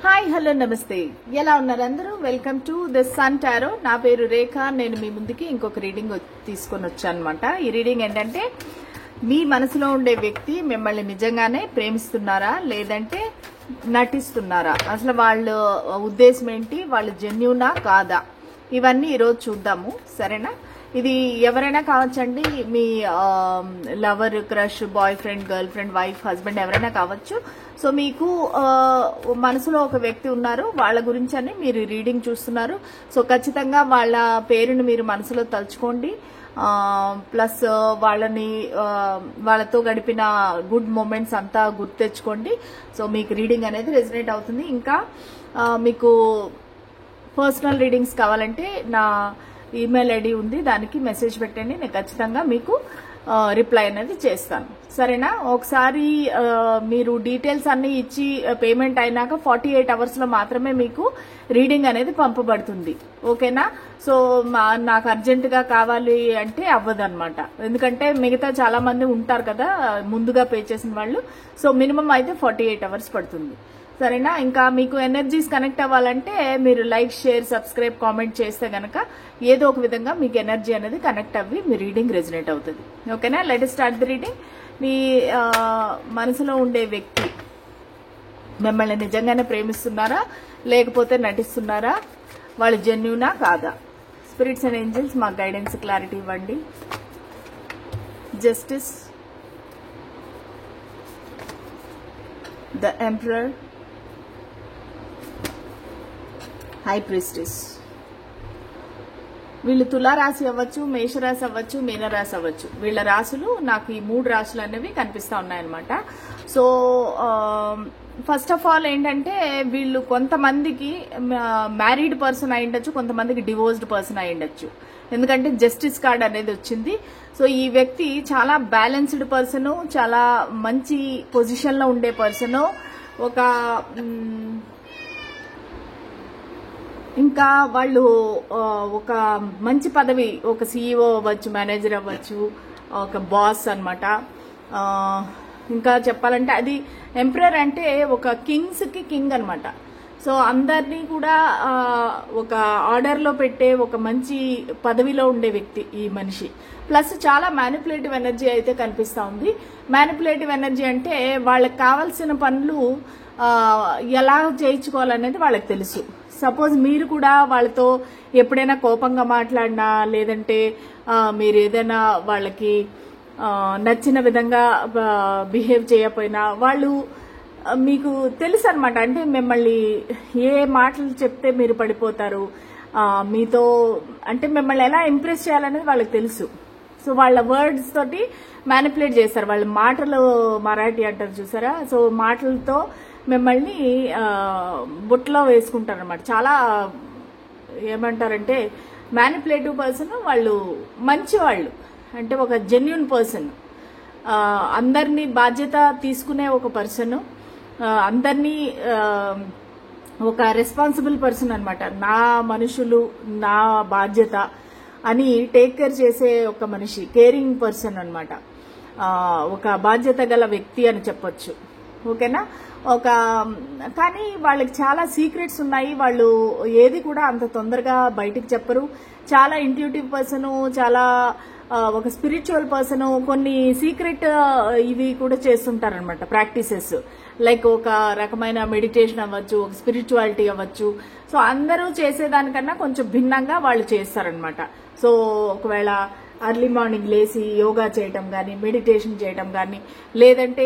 Hi hello నమస్తే, ఎలా ఉన్నారు అందరూ? Welcome to the sun tarot. నా పేరు రేఖ. నేను మీ ముందుకి ఇంకొక రీడింగ్ తీసుకొని వచ్చాను అనమాట. ఈ రీడింగ్ ఏంటంటే, మీ మనసులో ఉండే వ్యక్తి మిమ్మల్ని నిజంగానే ప్రేమిస్తున్నారా లేదంటే నటిస్తున్నారా, అసలు వాళ్ళ ఉద్దేశం ఏంటి, వాళ్ళు జెన్యూనా కాదా, ఇవన్నీ ఈరోజు చూద్దాము. సరేనా? ఇది ఎవరైనా కావచ్చండి, మీ lover, crush, boyfriend, girlfriend, wife, husband ఎవరైనా కావచ్చు. సో మీకు మనసులో ఒక వ్యక్తి ఉన్నారు, వాళ్ళ గురించి అని మీరు రీడింగ్ చూస్తున్నారు. సో ఖచ్చితంగా వాళ్ళ పేరుని మీరు మనసులో తలుచుకోండి. ప్లస్ వాళ్ళతో గడిపిన గుడ్ మూమెంట్స్ అంతా గుర్తు తెచ్చుకోండి. సో మీకు రీడింగ్ అనేది రెజనేట్ అవుతుంది. ఇంకా మీకు పర్సనల్ రీడింగ్స్ కావాలంటే నా ఈమెయిల్ ఐడి ఉంది, దానికి మెసేజ్ పెట్టండి. నేను ఖచ్చితంగా మీకు రిప్లై అనేది చేస్తాను. సరేనా? ఒకసారి మీరు డీటెయిల్స్ అన్ని ఇచ్చి పేమెంట్ అయినాక 48 hours లో మాత్రమే మీకు రీడింగ్ అనేది పంపబడుతుంది. ఓకేనా? సో నాకు అర్జెంటుగా కావాలి అంటే అవ్వదన్నమాట. ఎందుకంటే మిగతా చాలా మంది ఉంటారు కదా ముందుగా పే చేసిన వాళ్ళు. సో మినిమం అయితే 48 hours పడుతుంది. సరేనా? ఇంకా మీకు ఎనర్జీస్ కనెక్ట్ అవ్వాలంటే మీరు లైక్, షేర్, సబ్స్క్రైబ్, కామెంట్ చేస్తే గనక ఏదో ఒక విధంగా మీకు ఎనర్జీ అనేది కనెక్ట్ అవ్వి మీ రీడింగ్ రెజనేట్ అవుతుంది. ఓకేనా? Let start the reading. మీ మనసులో ఉండే వ్యక్తి మిమ్మల్ని నిజంగానే ప్రేమిస్తున్నారా లేకపోతే నటిస్తున్నారా, వాళ్ళు జెన్యూనా కాదా? స్పిరిట్స్ అండ్ ఏంజల్స్ మాకు గైడెన్స్, క్లారిటీ ఇవ్వండి. Justice, the emperor, high priestess. వీళ్ళు తులారాశి అవ్వచ్చు, మేషరాశి అవ్వచ్చు, మీనరాశి అవ్వచ్చు. వీళ్ళ రాశులు నాకు ఈ 3 రాశులు అనేవి కనిపిస్తా ఉన్నాయన్నమాట. సో ఫస్ట్ ఆఫ్ ఆల్ ఏంటంటే, వీళ్ళు కొంతమందికి మ్యారీడ్ పర్సన్ అయి ఉండొచ్చు, కొంతమందికి డివోర్స్డ్ పర్సన్ అయి ఉండొచ్చు. ఎందుకంటే జస్టిస్ కార్డ్ అనేది వచ్చింది. సో ఈ వ్యక్తి చాలా బ్యాలెన్స్డ్ పర్సన్, చాలా మంచి పొజిషన్ లో ఉండే పర్సన్. ఇంకా వాళ్ళు ఒక మంచి పదవి, ఒక సిఇఓ అవ్వచ్చు, మేనేజర్ అవ్వచ్చు, ఒక బాస్ అన్నమాట. ఇంకా చెప్పాలంటే అది ఎంపరర్ అంటే ఒక కింగ్స్ కి కింగ్ అన్నమాట. సో అందరినీ కూడా ఒక ఆర్డర్ లో పెట్టే ఒక మంచి పదవిలో ఉండే వ్యక్తి ఈ మనిషి. ప్లస్ చాలా మ్యానిపులేటివ్ ఎనర్జీ అయితే కనిపిస్తా ఉంది. మ్యానిపులేటివ్ ఎనర్జీ అంటే వాళ్ళకి కావాల్సిన పనులు ఎలా చేయించుకోవాలనేది వాళ్ళకి తెలుసు. సపోజ్ మీరు కూడా వాళ్ళతో ఎప్పుడైనా కోపంగా మాట్లాడినా, లేదంటే మీరు ఏదైనా వాళ్ళకి నచ్చిన విధంగా బిహేవ్ చేయకపోయినా, వాళ్ళు మీకు తెలుసు అనమాట. అంటే మిమ్మల్ని ఏ మాటలు చెప్తే మీరు పడిపోతారు, మీతో అంటే మిమ్మల్ని ఎలా ఇంప్రెస్ చేయాలనేది వాళ్ళకి తెలుసు. సో వాళ్ళ వర్డ్స్ తోటి మ్యానిపులేట్ చేస్తారు. వాళ్ళ మాటలు, మరాఠీ అంటారు చూసారా, సో మాటలతో మిమ్మల్ని బుట్టలో వేసుకుంటారు అనమాట. చాలా ఏమంటారంటే మ్యానిపులేటివ్ పర్సన్. వాళ్ళు మంచి వాళ్ళు, అంటే ఒక జెన్యూన్ పర్సన్, అందరినీ బాధ్యత తీసుకునే ఒక పర్సన్, అందరినీ ఒక రెస్పాన్సిబుల్ పర్సన్ అనమాట. నా మనుషులు, నా బాధ్యత అని టేక్ కేర్ చేసే ఒక మనిషి, కేరింగ్ పర్సన్ అనమాట. ఒక బాధ్యత గల వ్యక్తి అని చెప్పొచ్చు. ఓకేనా? కానీ వాళ్ళకి చాలా సీక్రెట్స్ ఉన్నాయి. వాళ్ళు ఏది కూడా అంత తొందరగా బయటికి చెప్పరు. చాలా ఇంట్యూటివ్ పర్సన్, చాలా ఒక స్పిరిచువల్ పర్సన్. కొన్ని సీక్రెట్ ఇవి కూడా చేస్తుంటారు అనమాట, ప్రాక్టీసెస్. లైక్ ఒక రకమైన మెడిటేషన్ అవ్వచ్చు, ఒక స్పిరిచువాలిటీ అవ్వచ్చు. సో అందరూ చేసేదానికన్నా కొంచెం భిన్నంగా వాళ్ళు చేస్తారనమాట. సో ఒకవేళ అర్లీ మార్నింగ్ లేచి యోగా చేయటం కానీ, మెడిటేషన్ చేయటం కానీ, లేదంటే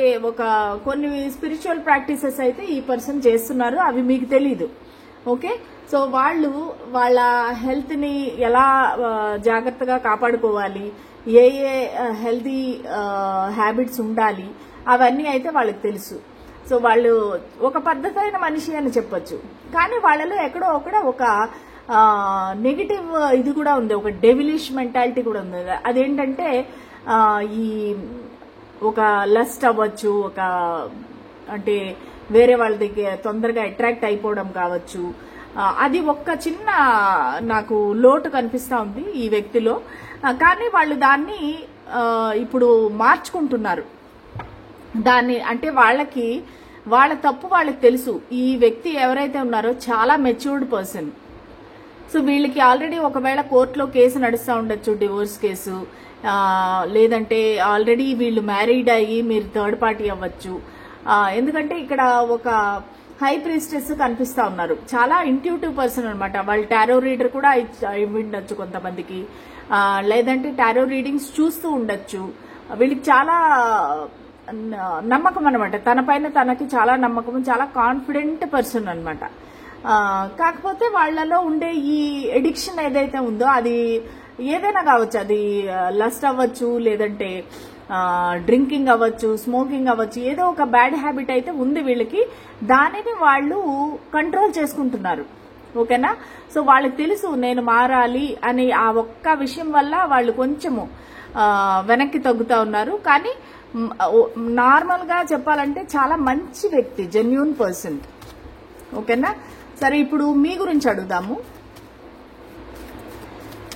కొన్ని స్పిరిచువల్ ప్రాక్టీసెస్ అయితే ఈ పర్సన్ చేస్తున్నారు, అవి మీకు తెలీదు. ఓకే? సో వాళ్ళు వాళ్ళ హెల్త్ ని ఎలా జాగ్రత్తగా కాపాడుకోవాలి, ఏ హెల్తీ హ్యాబిట్స్ ఉండాలి, అవన్నీ అయితే వాళ్ళకి తెలుసు. సో వాళ్ళు ఒక పద్ధతైన మనిషి అని చెప్పొచ్చు. కానీ వాళ్ళలో ఎక్కడో ఒక నెగిటివ్ ఇది కూడా ఉంది, ఒక డెవిలిష్ మెంటాలిటీ కూడా ఉంది. అదేంటంటే ఈ ఒక లస్ట్ అవ్వచ్చు, అంటే వేరే వాళ్ళ దగ్గర తొందరగా అట్రాక్ట్ అయిపోవడం కావచ్చు. అది ఒక్క చిన్న నాకు లోటు కనిపిస్తా ఉంది ఈ వ్యక్తిలో. కానీ వాళ్ళు దాన్ని ఇప్పుడు మార్చుకుంటున్నారు. దాన్ని అంటే వాళ్ళకి వాళ్ళ తప్పు వాళ్ళకి తెలుసు. ఈ వ్యక్తి ఎవరైతే ఉన్నారో చాలా మెచ్యూర్డ్ పర్సన్. సో వీళ్ళకి ఆల్రెడీ ఒకవేళ కోర్టులో కేసు నడుస్తూ ఉండొచ్చు, డివోర్స్ కేసు, లేదంటే ఆల్రెడీ వీళ్ళు మ్యారీడ్ అయ్యి మీరు థర్డ్ పార్టీ అవ్వచ్చు. ఎందుకంటే ఇక్కడ ఒక హై ప్రీస్టెస్ కనిపిస్తా ఉన్నారు. చాలా ఇంట్యూటివ్ పర్సన్ అనమాట. వాళ్ళు టారో రీడర్ కూడా ఉండొచ్చు కొంతమందికి, లేదంటే టారో రీడింగ్స్ చూస్తూ ఉండొచ్చు. వీళ్ళకి చాలా నమ్మకం అనమాట, తన పైన తనకి చాలా నమ్మకం, చాలా కాన్ఫిడెంట్ పర్సన్ అనమాట. కాకపోతే వాళ్ళలో ఉండే ఈ ఎడిక్షన్ ఏదైతే ఉందో అది ఏదైనా కావచ్చు. అది లస్ట్ అవ్వచ్చు, లేదంటే డ్రింకింగ్ అవ్వచ్చు, స్మోకింగ్ అవ్వచ్చు. ఏదో ఒక బ్యాడ్ హ్యాబిట్ అయితే ఉంది వీళ్ళకి. దానిని వాళ్ళు కంట్రోల్ చేసుకుంటున్నారు. ఓకేనా? సో వాళ్ళకి తెలుసు నేను మారాలి అని. ఆ ఒక్క విషయం వల్ల వాళ్ళు కొంచెము వెనక్కి తగ్గుతా ఉన్నారు. కానీ నార్మల్ గా చెప్పాలంటే చాలా మంచి వ్యక్తి, జెన్యూన్ పర్సన్. ఓకేనా? సరే, ఇప్పుడు మీ గురించి అడుగుదాము.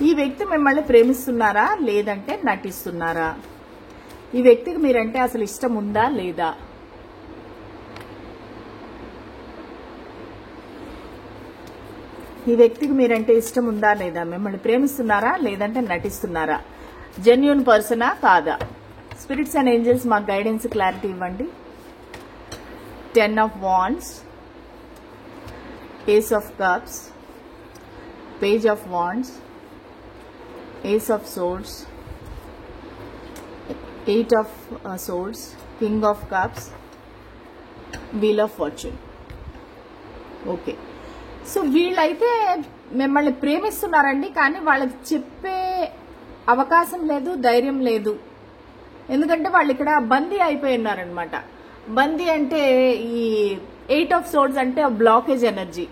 ఈ వ్యక్తి మిమ్మల్ని ప్రేమిస్తున్నారా లేదంటే నటిస్తున్నారా? ఈ వ్యక్తికి మీరంటే అసలు ఇష్టం ఉందా లేదా? ఈ వ్యక్తికి మీరంటే ఇష్టం ఉందా లేదా? మిమ్మల్ని ప్రేమిస్తున్నారా లేదంటే నటిస్తున్నారా? జెన్యూన్ పర్సనా కాదా? స్పిరిట్స్ అండ్ ఏంజల్స్ మాకు గైడెన్స్, క్లారిటీ ఇవ్వండి. 10 of Wands, Ace of Cups, Page of Wands, Ace of Swords, 8 of Swords, King of Cups, Wheel of Fortune. Okay, so వీళ్ళైతే మిమ్మల్ని ప్రేమిస్తున్నారండి, కానీ వాళ్ళకి చెప్పే అవకాశం లేదు, ధైర్యం లేదు. ఎందుకంటే వాళ్ళు ఇక్కడ బందీ అయిపోయి ఉన్నారనమాట. బందీ అంటే ఈ 8 of Swords అంటే బ్లాకేజ్ ఎనర్జీ.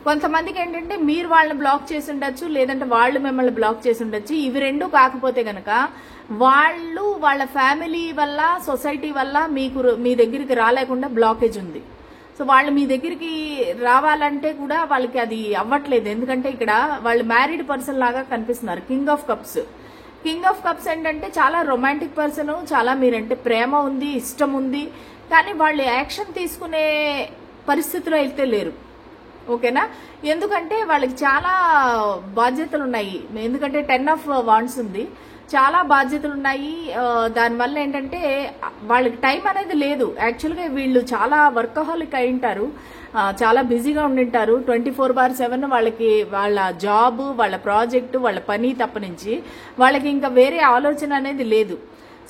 కొంతమందికి ఏంటంటే మీరు వాళ్ళని బ్లాక్ చేసి ఉండొచ్చు, లేదంటే వాళ్ళు మిమ్మల్ని బ్లాక్ చేసి ఉండొచ్చు. ఇవి రెండు కాకపోతే గనక వాళ్ళు వాళ్ళ ఫ్యామిలీ వల్ల, సొసైటీ వల్ల మీ దగ్గరికి రాలేకుండా బ్లాకేజ్ ఉంది. సో వాళ్ళు మీ దగ్గరికి రావాలంటే కూడా వాళ్ళకి అది అవ్వట్లేదు. ఎందుకంటే ఇక్కడ వాళ్ళు మ్యారీడ్ పర్సన్ లాగా కనిపిస్తున్నారు. King of cups. King of cups ఏంటంటే చాలా రొమాంటిక్ పర్సన్, చాలా మీరంటే ప్రేమ ఉంది, ఇష్టం ఉంది, కానీ వాళ్ళు యాక్షన్ తీసుకునే పరిస్థితిలో అయితే లేరు. ఓకేనా? ఎందుకంటే వాళ్ళకి చాలా బాధ్యతలు ఉన్నాయి. ఎందుకంటే 10 of Wands ఉంది, చాలా బాధ్యతలు ఉన్నాయి. దానివల్ల ఏంటంటే వాళ్ళకి టైం అనేది లేదు. యాక్చువల్గా వీళ్ళు చాలా వర్కహాలిక్ అయి ఉంటారు, చాలా బిజీగా ఉండింటారు. 24/7 వాళ్ళకి వాళ్ళ జాబ్, వాళ్ళ ప్రాజెక్టు, వాళ్ళ పని తప్పనించి వాళ్ళకి ఇంకా వేరే ఆలోచన అనేది లేదు.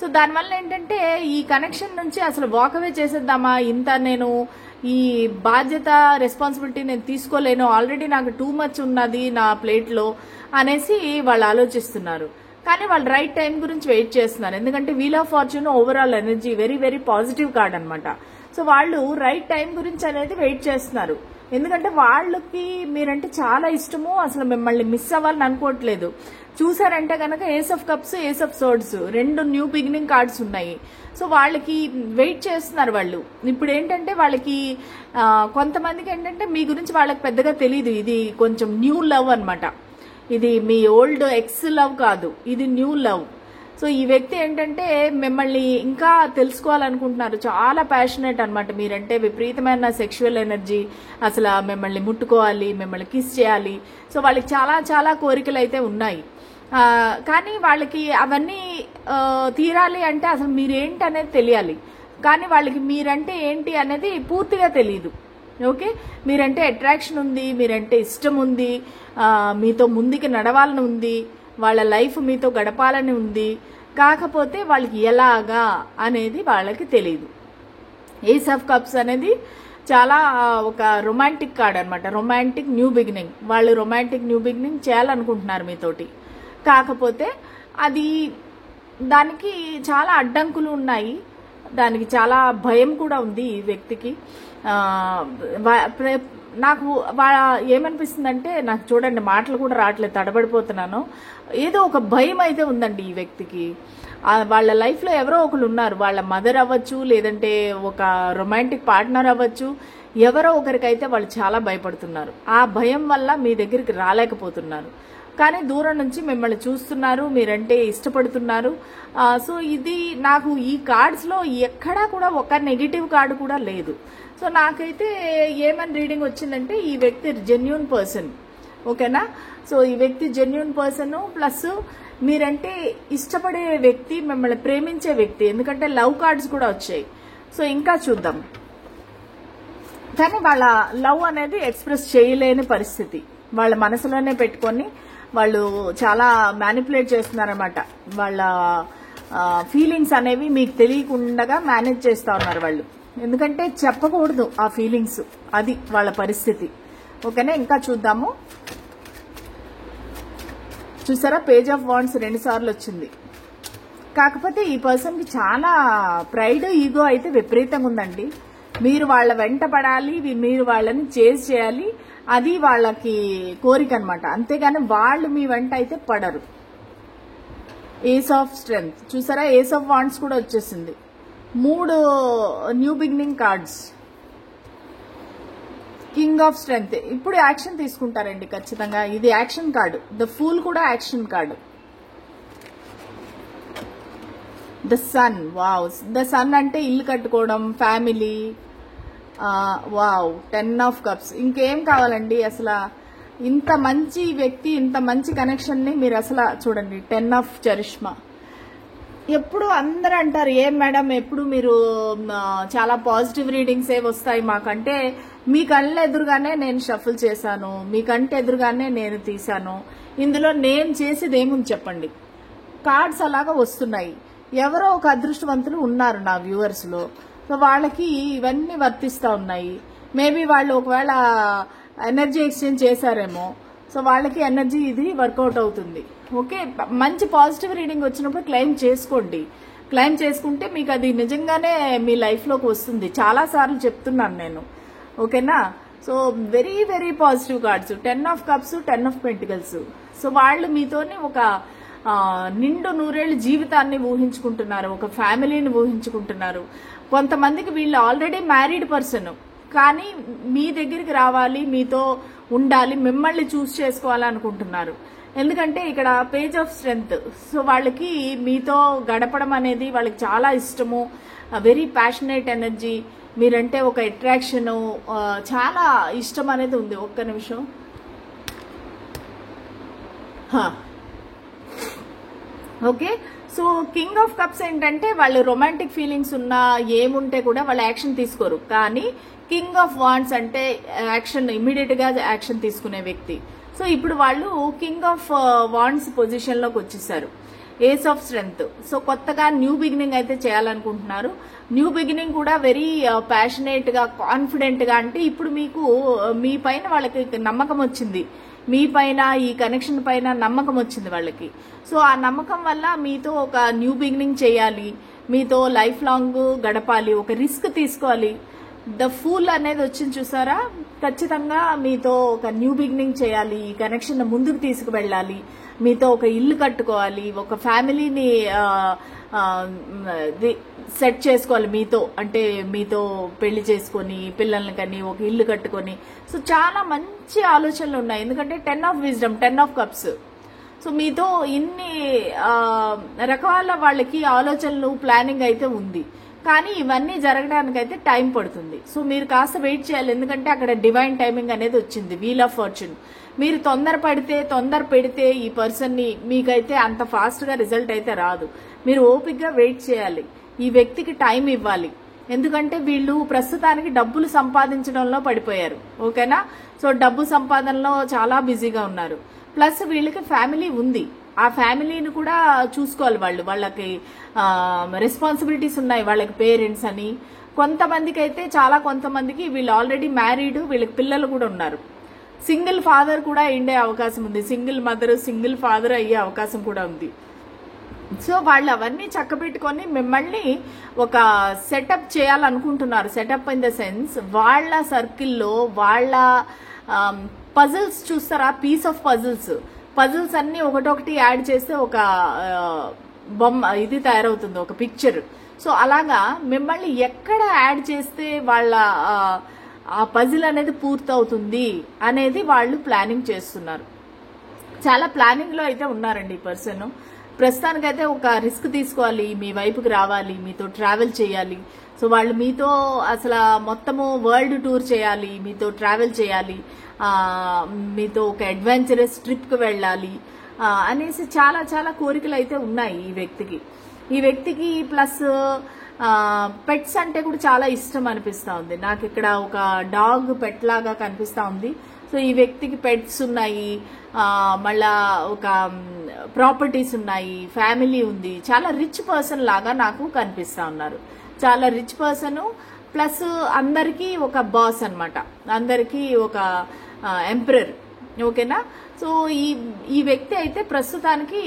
సో దానివల్ల ఏంటంటే ఈ కనెక్షన్ నుంచి అసలు వాకవే చేసేద్దామా, ఇంత నేను ఈ బాధ్యత, రెస్పాన్సిబిలిటీ నేను తీసుకోలేను, ఆల్రెడీ నాకు టూ మచ్ ఉన్నది నా ప్లేట్లో అనేసి వాళ్ళు ఆలోచిస్తున్నారు. కానీ వాళ్ళు రైట్ టైం గురించి వెయిట్ చేస్తున్నారు. ఎందుకంటే wheel of fortune overall energy very very positive card అనమాట. సో వాళ్ళు రైట్ టైం గురించి అనేది వెయిట్ చేస్తున్నారు. ఎందుకంటే వాళ్ళకి మీరంటే చాలా ఇష్టము, అసలు మిమ్మల్ని మిస్ అవ్వాలని అనుకోవట్లేదు. చూసారంటే కనుక ace of cups, ace of swords, 2 new beginning cards ఉన్నాయి. సో వాళ్ళకి వెయిట్ చేస్తున్నారు వాళ్ళు. ఇప్పుడు ఏంటంటే వాళ్ళకి కొంతమందికి ఏంటంటే మీ గురించి వాళ్ళకి పెద్దగా తెలియదు. ఇది కొంచెం న్యూ లవ్ అనమాట. ఇది మీ ఓల్డ్ ఎక్స్ లవ్ కాదు, ఇది న్యూ లవ్. సో ఈ వ్యక్తి ఏంటంటే మిమ్మల్ని ఇంకా తెలుసుకోవాలనుకుంటున్నారు. చాలా ప్యాషనేట్ అనమాట. మీరంటే విపరీతమైన సెక్షువల్ ఎనర్జీ, అసలు మిమ్మల్ని ముట్టుకోవాలి, మిమ్మల్ని కిస్ చేయాలి. సో వాళ్ళకి చాలా చాలా కోరికలు అయితే ఉన్నాయి. కానీ వాళ్ళకి అవన్నీ తీరాలి అంటే అసలు మీరేంటి అనేది తెలియాలి. కానీ వాళ్ళకి మీరంటే ఏంటి అనేది పూర్తిగా తెలియదు. ఓకే, మీరంటే అట్రాక్షన్ ఉంది, మీరంటే ఇష్టం ఉంది, మీతో ముందుకు నడవాలని ఉంది, వాళ్ళ లైఫ్ మీతో గడపాలని ఉంది. కాకపోతే వాళ్ళకి ఎలాగా అనేది వాళ్ళకి తెలియదు. ఏస్ ఆఫ్ కప్స్ అనేది చాలా ఒక రొమాంటిక్ కార్డ్ అనమాట. Romantic new beginning. వాళ్ళు రొమాంటిక్ న్యూ బిగినింగ్ చేయాలనుకుంటున్నారు మీతోటి. కాకపోతే అది దానికి చాలా అడ్డంకులు ఉన్నాయి, దానికి చాలా భయం కూడా ఉంది ఈ వ్యక్తికి. నాకు ఏమనిపిస్తుందంటే, నాకు చూడండి మాటలు కూడా రావట్లేదు, తడబడిపోతున్నాను. ఏదో ఒక భయం అయితే ఉందండి ఈ వ్యక్తికి. వాళ్ళ లైఫ్లో ఎవరో ఒకరు ఉన్నారు, వాళ్ళ మదర్ అవ్వచ్చు, లేదంటే ఒక రొమాంటిక్ పార్ట్నర్ అవ్వచ్చు, ఎవరో ఒకరికైతే వాళ్ళు చాలా భయపడుతున్నారు. ఆ భయం వల్ల మీ దగ్గరికి రాలేకపోతున్నారు. కానీ దూరం నుంచి మిమ్మల్ని చూస్తున్నారు, మీరంటే ఇష్టపడుతున్నారు. సో ఇది నాకు ఈ కార్డ్స్లో ఎక్కడా కూడా ఒక నెగిటివ్ కార్డు కూడా లేదు. సో నాకైతే ఏమని రీడింగ్ వచ్చిందంటే ఈ వ్యక్తి జెన్యూన్ పర్సన్. ఓకేనా? సో ఈ వ్యక్తి జెన్యూన్ పర్సన్, ప్లస్ మీరంటే ఇష్టపడే వ్యక్తి, మిమ్మల్ని ప్రేమించే వ్యక్తి. ఎందుకంటే లవ్ కార్డ్స్ కూడా వచ్చాయి. సో ఇంకా చూద్దాం. కానీ వాళ్ళ లవ్ అనేది ఎక్స్ప్రెస్ చేయలేని పరిస్థితి, వాళ్ళ మనసులోనే పెట్టుకొని వాళ్ళు చాలా మ్యానిపులేట్ చేస్తున్నారన్నమాట. వాళ్ళ ఫీలింగ్స్ అనేవి మీకు తెలియకుండా మేనేజ్ చేస్తా ఉన్నారు వాళ్ళు. ఎందుకంటే చెప్పకూడదు ఆ ఫీలింగ్స్, అది వాళ్ళ పరిస్థితి. ఓకేనా? ఇంకా చూద్దాము. చూసారా, పేజ్ ఆఫ్ వాండ్స్ 2 సార్లు వచ్చింది. కాకపోతే ఈ పర్సన్కి చాలా ప్రైడ్, ఈగో అయితే విపరీతంగా ఉందండి. మీరు వాళ్ళ వెంట పడాలి, మీరు వాళ్ళని చేజ్ చేయాలి, అది వాళ్ళకి కోరిక అనమాట. అంతేగాని వాళ్ళు మీ వెంట అయితే పడరు. ఏస్ ఆఫ్ స్ట్రెంగ్త్ చూసారా, ఏస్ ఆఫ్ వాండ్స్ కూడా వచ్చేసింది. 3 new beginning cards. King of strength ఇప్పుడు యాక్షన్ తీసుకుంటారండి ఖచ్చితంగా. ఇది యాక్షన్ కార్డు. ద ఫూల్ కూడా action card. The sun, wow, the sun అంటే ఇల్లు కట్టుకోవడం, ఫ్యామిలీ. Wow, 10 of cups. ఇంకేం కావాలండి అసలు? ఇంత మంచి వ్యక్తి, ఇంత మంచి కనెక్షన్ ని మీరు అసలు చూడండి. 10 ఆఫ్ చరిష్మా. ఎప్పుడు అందరూ అంటారు, ఏం మేడం ఎప్పుడు మీరు చాలా పాజిటివ్ రీడింగ్స్ ఏ వస్తాయి మాకంటే, మీ కళ్ళ ఎదురుగానే నేను షఫుల్ చేశాను, మీ కంటే ఎదురుగానే నేను తీశాను, ఇందులో నేను చేసేది ఏముంది చెప్పండి. కార్డ్స్ అలాగా వస్తున్నాయి. ఎవరో ఒక అదృష్టవంతులు ఉన్నారు నా వ్యూవర్స్ లో. సో వాళ్ళకి ఇవన్నీ వర్తిస్తా ఉన్నాయి. మేబీ వాళ్ళు ఒకవేళ ఎనర్జీ ఎక్స్చేంజ్ చేశారేమో. సో వాళ్ళకి ఎనర్జీ ఇది వర్కౌట్ అవుతుంది. ఓకే, మంచి పాజిటివ్ రీడింగ్ వచ్చినప్పుడు క్లెయిమ్ చేసుకోండి. క్లెయిమ్ చేసుకుంటే మీకు అది నిజంగానే మీ లైఫ్లోకి వస్తుంది. చాలా సార్లు చెప్తున్నాను నేను. ఓకేనా? So very very positive cards. 10 of cups, 10 of pentacles. So వాళ్ళు మీతోని ఒక నిండు నూరేళ్ల జీవితాన్ని ఊహించుకుంటున్నారు, ఒక ఫ్యామిలీని ఊహించుకుంటున్నారు. కొంతమందికి వీళ్ళు ఆల్రెడీ మ్యారీడ్ పర్సన్, కానీ మీ దగ్గరికి రావాలి, మీతో ఉండాలి, మిమ్మల్ని చూస్ చేసుకోవాలనుకుంటున్నారు. ఎందుకంటే ఇక్కడ పేజ్ ఆఫ్ స్ట్రెంగ్త్. సో వాళ్ళకి మీతో గడపడం అనేది వాళ్ళకి చాలా ఇష్టము. వెరీ ప్యాషనేట్ ఎనర్జీ, మీరంటే ఒక అట్రాక్షన్, చాలా ఇష్టం అనేది ఉంది. ఒక్క నిమిషం. Okay, so king of cups ఏంటంటే వాళ్ళు రొమాంటిక్ ఫీలింగ్స్ ఉన్నా ఏముంటే కూడా వాళ్ళు యాక్షన్ తీసుకోరు. కానీ కింగ్ ఆఫ్ వాండ్స్ అంటే యాక్షన్, ఇమ్మీడియట్ గా యాక్షన్ తీసుకునే వ్యక్తి. సో ఇప్పుడు వాళ్ళు కింగ్ ఆఫ్ వాండ్స్ పొజిషన్ లోకి వచ్చేసారు. Ace of strength. సో కొత్తగా న్యూ బిగినింగ్ అయితే చేయాలనుకుంటున్నారు. న్యూ బిగినింగ్ కూడా వెరీ ప్యాషనేట్ గా, కాన్ఫిడెంట్ గా. అంటే ఇప్పుడు మీకు మీ పైన వాళ్ళకి నమ్మకం వచ్చింది, మీ పైన ఈ కనెక్షన్ పైన నమ్మకం వచ్చింది వాళ్ళకి. సో ఆ నమ్మకం వల్ల మీతో ఒక న్యూ బిగినింగ్ చేయాలి, మీతో లైఫ్ లాంగ్ గడపాలి, ఒక రిస్క్ తీసుకోవాలి. ద ఫూల్ అనేది వచ్చింది చూసారా, ఖచ్చితంగా మీతో ఒక న్యూ బిగినింగ్ చేయాలి, ఈ కనెక్షన్ ముందుకు తీసుకువెళ్ళాలి, మీతో ఒక ఇల్లు కట్టుకోవాలి, ఒక ఫ్యామిలీని సెట్ చేసుకోవాలి మీతో. అంటే మీతో పెళ్లి చేసుకొని పిల్లల్ని కానీ ఒక ఇల్లు కట్టుకొని. సో చాలా మంచి ఆలోచనలు ఉన్నాయి. ఎందుకంటే 10 of wisdom, 10 of cups. So మీతో ఇన్ని రకాల వాళ్ళకి ఆలోచనలు, ప్లానింగ్ అయితే ఉంది. కానీ ఇవన్నీ జరగడానికైతే టైం పడుతుంది. సో మీరు కాస్త వెయిట్ చేయాలి. ఎందుకంటే అక్కడ డివైన్ టైమింగ్ అనేది వచ్చింది, వీల్ ఆఫ్ ఫార్చ్యూన్. మీరు తొందర పెడితే ఈ పర్సన్ ని మీకైతే అంత ఫాస్ట్ గా రిజల్ట్ అయితే రాదు. మీరు ఓపిక్ గా వెయిట్ చేయాలి, ఈ వ్యక్తికి టైం ఇవ్వాలి. ఎందుకంటే వీళ్ళు ప్రస్తుతానికి డబ్బులు సంపాదించడంలో పడిపోయారు. ఓకేనా? సో డబ్బు సంపాదనలో చాలా బిజీగా ఉన్నారు. ప్లస్ వీళ్ళకి ఫ్యామిలీ ఉంది, ఆ ఫ్యామిలీని కూడా చూసుకోవాలి వాళ్ళు. వాళ్ళకి రెస్పాన్సిబిలిటీస్ ఉన్నాయి, వాళ్ళకి పేరెంట్స్ అని. కొంతమందికి అయితే కొంతమందికి వీళ్ళు ఆల్రెడీ మ్యారీడ్, వీళ్ళకి పిల్లలు కూడా ఉన్నారు. సింగిల్ ఫాదర్ కూడా అయ్యే అవకాశం ఉంది, సింగిల్ మదర్, సింగిల్ ఫాదర్ అయ్యే అవకాశం కూడా ఉంది. సో వాళ్ళు అవన్నీ చక్కబెట్టుకొని మిమ్మల్ని ఒక సెటప్ చేయాలనుకుంటున్నారు. సెటప్ ఇన్ ద సెన్స్ వాళ్ళ సర్కిల్లో వాళ్ళ పజిల్స్ చూస్తారా, పీస్ ఆఫ్ పజిల్స్ అన్ని ఒకటొకటి యాడ్ చేస్తే ఒక బొమ్మ ఇది తయారవుతుంది, ఒక పిక్చర్. సో అలాగా మిమ్మల్ని ఎక్కడ యాడ్ చేస్తే వాళ్ళ ఆ పజిల్ అనేది పూర్తవుతుంది అనేది వాళ్ళు ప్లానింగ్ చేస్తున్నారు. చాలా ప్లానింగ్లో అయితే ఉన్నారండి ఈ పర్సన్. ప్రస్తుతానికైతే ఒక రిస్క్ తీసుకోవాలి, మీ వైపుకి రావాలి, మీతో ట్రావెల్ చేయాలి. సో వాళ్ళు మీతో అసలు మొత్తము వరల్డ్ టూర్ చేయాలి, మీతో ట్రావెల్ చేయాలి, మీతో ఒక అడ్వెంచరస్ ట్రిప్కి వెళ్ళాలి అనేసి చాలా చాలా కోరికలు అయితే ఉన్నాయి ఈ వ్యక్తికి. ప్లస్ పెట్స్ అంటే కూడా చాలా ఇష్టం అనిపిస్తూ ఉంది నాకు. ఇక్కడ ఒక డాగ్ పెట్ లాగా కనిపిస్తూ ఉంది. సో ఈ వ్యక్తికి పెట్స్ ఉన్నాయి, మళ్ళా ఒక ప్రాపర్టీస్ ఉన్నాయి, ఫ్యామిలీ ఉంది. చాలా రిచ్ పర్సన్ లాగా నాకు కనిపిస్తూ ఉన్నారు. చాలా రిచ్ పర్సన్, ప్లస్ అందరికీ ఒక బాస్ అన్నమాట, అందరికీ ఒక ఎంపరర్. ఓకేనా? సో ఈ వ్యక్తి అయితే ప్రస్తుతానికి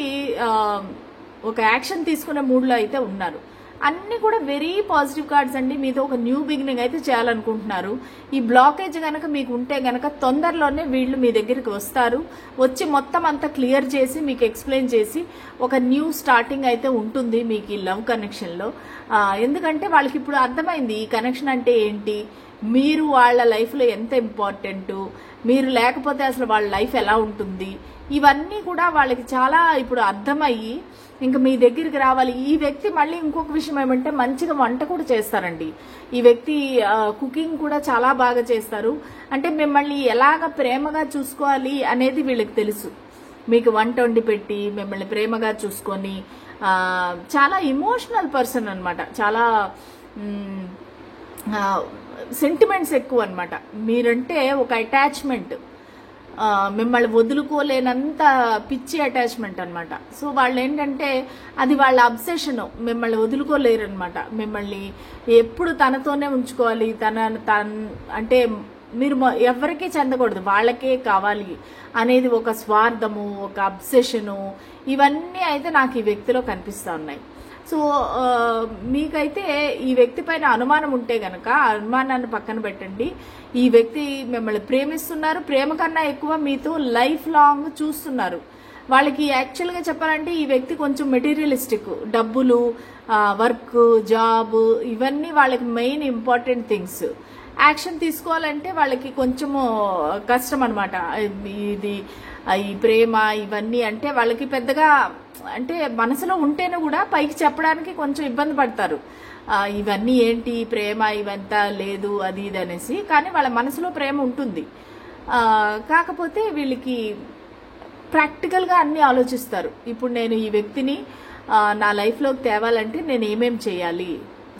ఒక యాక్షన్ తీసుకునే మూడ్లో అయితే ఉన్నారు. అన్ని కూడా వెరీ పాజిటివ్ కార్డ్స్ అండి. మీతో ఒక న్యూ బిగినింగ్ అయితే చేయాలనుకుంటున్నారు. ఈ బ్లాకేజ్ గనక మీకు ఉంటే గనక తొందరలోనే వీళ్ళు మీ దగ్గరికి వస్తారు. వచ్చి మొత్తం అంతా క్లియర్ చేసి మీకు ఎక్స్ప్లెయిన్ చేసి ఒక న్యూ స్టార్టింగ్ అయితే ఉంటుంది మీకు ఈ లవ్ కనెక్షన్లో. ఎందుకంటే వాళ్ళకి ఇప్పుడు అర్థమైంది ఈ కనెక్షన్ అంటే ఏంటి, మీరు వాళ్ళ లైఫ్లో ఎంత ఇంపార్టెంట్, మీరు లేకపోతే అసలు వాళ్ళ లైఫ్ ఎలా ఉంటుంది, ఇవన్నీ కూడా వాళ్ళకి చాలా ఇప్పుడు అర్థమయ్యి ఇంకా మీ దగ్గరికి రావాలి. ఈ వ్యక్తి మళ్ళీ ఇంకొక విషయం ఏమంటే మంచిగా వంట కూడా చేస్తారండి. ఈ వ్యక్తి కుకింగ్ కూడా చాలా బాగా చేస్తారు. అంటే మిమ్మల్ని ఎలాగ ప్రేమగా చూసుకోవాలి అనేది వీళ్ళకి తెలుసు. మీకు వంట వండి పెట్టి మిమ్మల్ని ప్రేమగా చూసుకొని చాలా ఇమోషనల్ పర్సన్ అన్నమాట. చాలా సెంటిమెంట్స్ ఎక్కువ అన్నమాట. మీరంటే ఒక అటాచ్మెంట్, మిమ్మల్ని వదులుకోలేనంత పిచ్చి అటాచ్మెంట్ అనమాట. సో వాళ్ళు ఏంటంటే అది వాళ్ళ అబ్సెషన్, మిమ్మల్ని వదులుకోలేరు అనమాట. మిమ్మల్ని ఎప్పుడు తనతోనే ఉంచుకోవాలి, అంటే మీరు ఎవరికీ చెందకూడదు, వాళ్ళకే కావాలి అనేది ఒక స్వార్థము, ఒక అబ్సెషను, ఇవన్నీ అయితే నాకు ఈ వ్యక్తిలో కనిపిస్తూ ఉన్నాయి. సో మీకైతే ఈ వ్యక్తి పైన అనుమానం ఉంటే గనక అనుమానాన్ని పక్కన పెట్టండి. ఈ వ్యక్తి మిమ్మల్ని ప్రేమిస్తున్నారు, ప్రేమ కన్నా ఎక్కువ మీతో లైఫ్ లాంగ్ చూస్తున్నారు. వాళ్ళకి యాక్చువల్గా చెప్పాలంటే ఈ వ్యక్తి కొంచెం మెటీరియలిస్టిక్, డబ్బులు, వర్క్, జాబ్, ఇవన్నీ వాళ్ళకి మెయిన్ ఇంపార్టెంట్ థింగ్స్. యాక్షన్ తీసుకోవాలంటే వాళ్ళకి కొంచెము కష్టం అనమాట. ఈ ప్రేమ ఇవన్నీ అంటే వాళ్ళకి పెద్దగా, అంటే మనసులో ఉంటేనే కూడా పైకి చెప్పడానికి కొంచెం ఇబ్బంది పడతారు. ఇవన్నీ ఏంటి ప్రేమ, ఇవంతా లేదు అది ఇది అనేసి. కానీ వాళ్ళ మనసులో ప్రేమ ఉంటుంది. కాకపోతే వీళ్ళకి ప్రాక్టికల్గా అన్నీ ఆలోచిస్తారు. ఇప్పుడు నేను ఈ వ్యక్తిని నా లైఫ్లోకి తేవాలంటే నేను ఏమేం చేయాలి,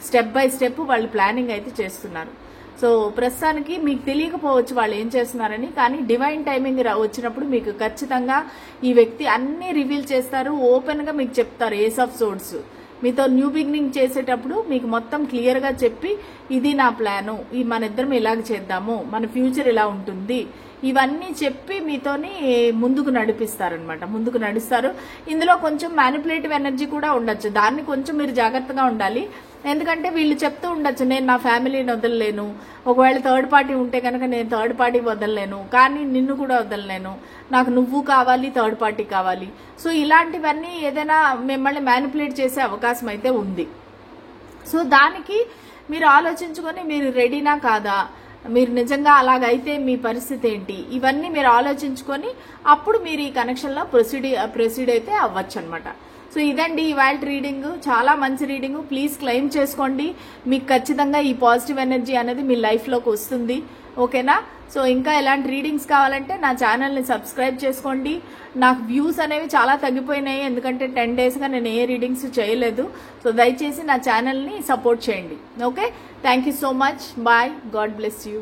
స్టెప్ బై స్టెప్ వాళ్ళు ప్లానింగ్ అయితే చేస్తున్నారు. సో ప్రస్తుతానికి మీకు తెలియకపోవచ్చు వాళ్ళు ఏం చేస్తున్నారని, కానీ డివైన్ టైమింగ్ వచ్చినప్పుడు మీకు ఖచ్చితంగా ఈ వ్యక్తి అన్ని రివీల్ చేస్తారు. ఓపెన్గా మీకు చెప్తారు. ఏస్ ఆఫ్ సోర్డ్స్ మీతో న్యూ బిగినింగ్ చేసేటప్పుడు మీకు మొత్తం క్లియర్గా చెప్పి ఇది నా ప్లాను, మన ఇద్దరం ఇలాగ చేద్దాము, మన ఫ్యూచర్ ఇలా ఉంటుంది, ఇవన్నీ చెప్పి మీతోని ముందుకు నడిపిస్తారనమాట. ముందుకు నడుస్తారు. ఇందులో కొంచెం మ్యానిపులేటివ్ ఎనర్జీ కూడా ఉండొచ్చు. దాన్ని కొంచెం మీరు జాగ్రత్తగా ఉండాలి. ఎందుకంటే వీళ్ళు చెప్తూ ఉండొచ్చు నేను నా ఫ్యామిలీని వదలలేను, ఒకవేళ థర్డ్ పార్టీ ఉంటే కనుక నేను థర్డ్ పార్టీ వదలలేను, కానీ నిన్ను కూడా వదలలేను, నాకు నువ్వు కావాలి, థర్డ్ పార్టీ కావాలి. సో ఇలాంటివన్నీ ఏదైనా మిమ్మల్ని మ్యానిపులేట్ చేసే అవకాశం అయితే ఉంది. సో దానికి మీరు ఆలోచించుకొని మీరు రెడీనా కాదా, మీరు నిజంగా అలాగైతే మీ పరిస్థితి ఏంటి, ఇవన్నీ మీరు ఆలోచించుకొని అప్పుడు మీరు ఈ కనెక్షన్లో ప్రొసీడ్ అయితే అవ్వచ్చు అనమాట. సో ఇదండి ఇవాళ రీడింగ్. చాలా మంచి రీడింగ్. ప్లీజ్ క్లెయిమ్ చేసుకోండి. మీకు ఖచ్చితంగా ఈ పాజిటివ్ ఎనర్జీ అనేది మీ లైఫ్లోకి వస్తుంది. ఓకేనా? సో ఇంకా ఎలాంటి రీడింగ్స్ కావాలంటే నా ఛానల్ని సబ్స్క్రైబ్ చేసుకోండి. నాకు వ్యూస్ అనేవి చాలా తగ్గిపోయినాయి, ఎందుకంటే 10 డేస్గా నేను ఏ రీడింగ్స్ చేయలేదు. సో దయచేసి నా ఛానల్ని సపోర్ట్ చేయండి. Okay, thank you so much. Bye. God bless you.